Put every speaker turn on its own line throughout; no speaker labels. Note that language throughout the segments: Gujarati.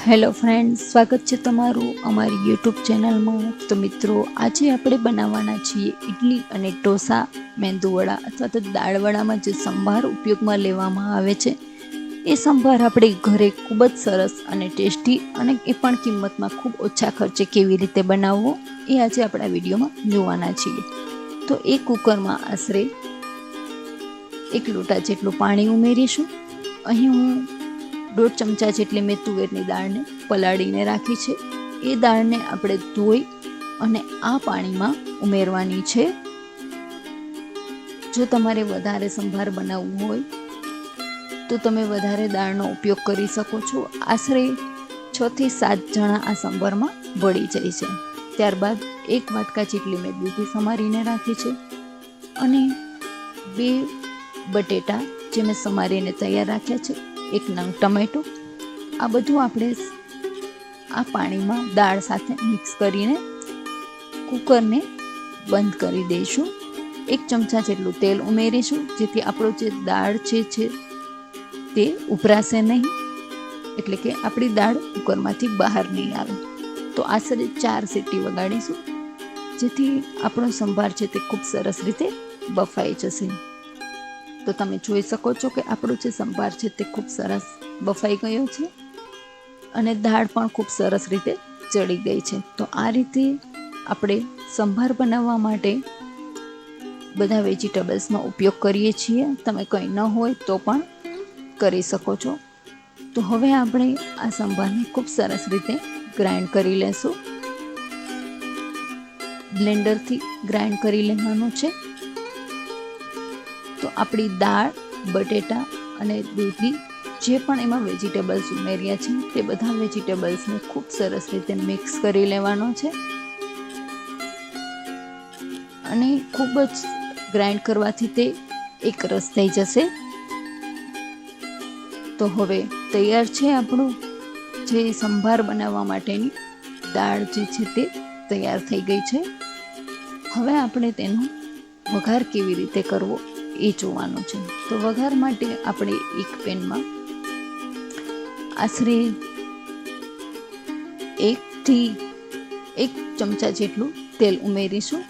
હેલો ફ્રેન્ડ્સ, સ્વાગત છે તમારું અમારી યુટ્યુબ ચેનલમાં। તો મિત્રો, આજે આપણે બનાવવાના છીએ ઇડલી અને ઢોસા, મેંદુવડા અથવા તો દાળવડામાં જે સંભાર ઉપયોગમાં લેવામાં આવે છે એ સંભાર આપણે ઘરે ખૂબ જ સરસ અને ટેસ્ટી અને એ પણ કિંમતમાં ખૂબ ઓછા ખર્ચે કેવી રીતે બનાવવો એ આજે આપણા વિડીયોમાં જોવાના છીએ। તો એ કુકરમાં આશરે 1 લોટા જેટલું પાણી ઉમેરીશું। અહીં હું 1.5 ચમચા જેટલી મેં તુવેરની દાળને પલાળીને રાખી છે। એ દાળને આપણે ધોઈ અને આ પાણીમાં ઉમેરવાની છે। જો તમારે વધારે સંભાર બનાવવું હોય તો તમે વધારે દાળનો ઉપયોગ કરી શકો છો। આશરે 6 થી 7 જણા આ સંભારમાં ભળી જાય છે। ત્યારબાદ 1 વાટકા જેટલી મેં દૂધી સમારીને રાખી છે અને 2 બટેટા જે મેં સમારીને તૈયાર રાખ્યા છે, 1 નંગ ટમેટું, આ બધું આપણે આ પાણીમાં દાળ સાથે મિક્સ કરીને કુકરને બંધ કરી દઈશું। 1 ચમચા જેટલું તેલ ઉમેરીશું જેથી આપણો જે દાળ છે તે ઉભરાશે નહીં, એટલે કે આપણી દાળ કુકરમાંથી બહાર નહીં આવે। તો આશરે 4 સીટી વગાડીશું જેથી આપણો સંભાર છે તે ખૂબ સરસ રીતે બફાઈ જશે। તો તમે જોઈ શકો છો કે આપણો જે સંભાર છે તે ખૂબ સરસ બફાઈ ગયો છે અને દાળ પણ ખૂબ સરસ રીતે ચડી ગઈ છે। તો આ રીતે આપણે સંભાર બનાવવા માટે બધા વેજીટેબલ્સનો ઉપયોગ કરીએ છીએ। તમે કંઈ ન હોય તો પણ કરી શકો છો। તો હવે આપણે આ સંભારને ખૂબ સરસ રીતે ગ્રાઇન્ડ કરી લેશું। બ્લેન્ડરથી ગ્રાઇન્ડ કરી લેવાનું છે। તો આપણી દાળ, બટેટા અને દૂધી જે પણ એમાં વેજીટેબલ્સ ઉમેર્યા છે તે બધા વેજીટેબલ્સને ખૂબ સરસ રીતે મિક્સ કરી લેવાનો છે અને ખૂબ જ ગ્રાઇન્ડ કરવાથી તે એક રસ થઈ જશે। તો હવે તૈયાર છે આપણું જે સંભાર બનાવવા માટેની દાળ જે છે તે તૈયાર થઈ ગઈ છે। હવે આપણે તેનો વઘાર કેવી રીતે કરવો એ જોવાનું છે। તો વઘાર માટે આપણે એક પેનમાં આશરે 1 થી 1 ચમચા જેટલું તેલ ઉમેરીશું।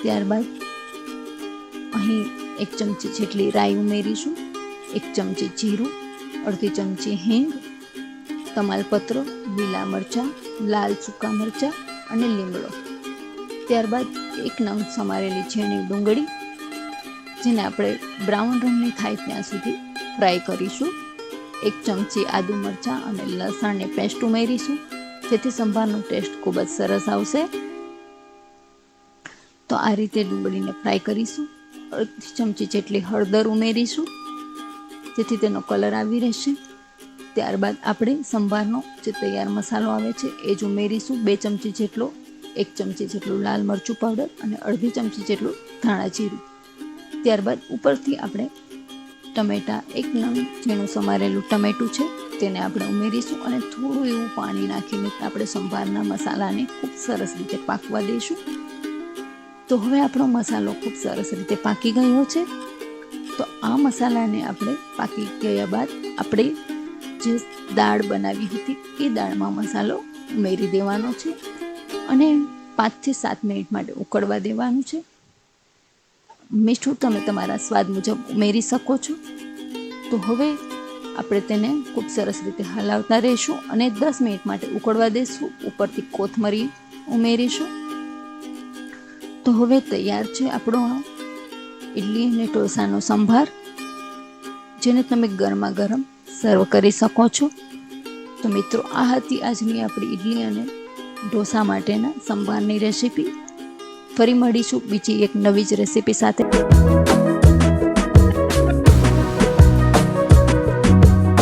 ત્યારબાદ અહીં 1 ચમચી જેટલી રાઈ ઉમેરીશું, 1 ચમચી જીરું, અડધી ચમચી હિંગ, તમાલપત્ર, લીલા મરચાં, લાલ સૂકા મરચાં અને લીમડો। ત્યારબાદ 1 નંગ સમારેલી ઝીણી ડુંગળી જેને આપણે બ્રાઉન રંગની થાય ત્યાં સુધી ફ્રાય કરીશું। 1 ચમચી આદુ મરચાં અને લસણની પેસ્ટ ઉમેરીશું જેથી સંભારનો ટેસ્ટ ખૂબ જ સરસ આવશે। તો આ રીતે ડુંગળીને ફ્રાય કરીશું। અડધી ચમચી જેટલી હળદર ઉમેરીશું જેથી તેનો કલર આવી રહેશે। ત્યારબાદ આપણે સંભારનો જે તૈયાર મસાલો આવે છે એ જ ઉમેરીશું। 2 ચમચી જેટલો, 1 ચમચી જેટલું લાલ મરચું પાવડર અને અડધી ચમચી જેટલું ધાણા જીરું। ત્યારબાદ ઉપરથી આપણે ટમેટાં, 1 નંગ ઝીણું સમારેલું ટમેટું છે તેને આપણે ઉમેરીશું અને થોડું એવું પાણી નાખીને આપણે સંભારના મસાલાને ખૂબ સરસ રીતે પાકવા દઈશું। તો હવે આપણો મસાલો ખૂબ સરસ રીતે પાકી ગયો છે। તો આ મસાલાને આપણે પાકી ગયા બાદ આપણે જે દાળ બનાવી હતી એ દાળમાં મસાલો ઉમેરી દેવાનો છે અને 5 થી 7 મિનિટ માટે ઉકળવા દેવાનું છે। મીઠું તમે તમારા સ્વાદ મુજબ ઉમેરી શકો છો। તો હવે આપણે તેને ખૂબ સરસ રીતે હલાવતા રહીશું અને 10 મિનિટ માટે ઉકળવા દઈશું। ઉપરથી કોથમરી ઉમેરીશું। તો હવે તૈયાર છે આપણો ઇડલી અને ઢોસાનો સંભાર, જેને તમે ગરમા ગરમ સર્વ કરી શકો છો। તો મિત્રો, આ હતી આજની આપણી ઇડલી અને ઢોસા માટેના સંભારની રેસીપી। ફરી મળીશું બીજી એક નવી જ રેસીપી સાથે।